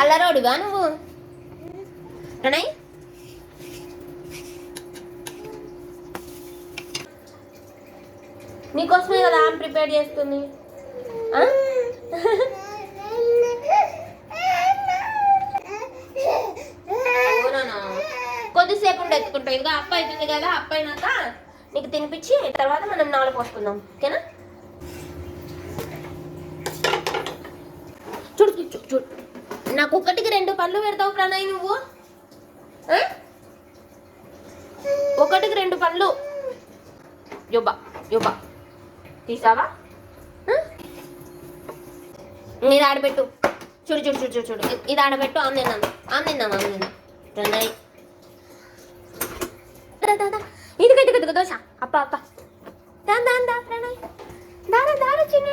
అల్లరోడివా నువ్వు ప్రణయ్? నీకోసమే కదా ఆమె ప్రిపేర్ చేస్తుంది. కొద్దిసేపు ఉండి ఎత్తుకుంటాం. ఇంకా అప్ప అవుతుంది కదా, అప్ప అయినాక నీకు తినిపించి తర్వాత మనం నాలుగు పోసుకుందాం. ఓకేనా? చూడు చూడు చూడు, నాకు ఒకటికి 2 పళ్ళు పెడతావు ప్రణయ్ నువ్వు. ఒకటికి 2 పళ్ళు యుబ్బా యుబ్బా తీసావా? ఇది ఆడబెట్టు. చూడు చూడు చూడు చూడు చూడు, ఇది ఆడబెట్టు. ఆమె తిన్నాను ప్రణయ్. ఇదిగో దోశ. అప్ప దా ప్రణయ్, దారా చిన్న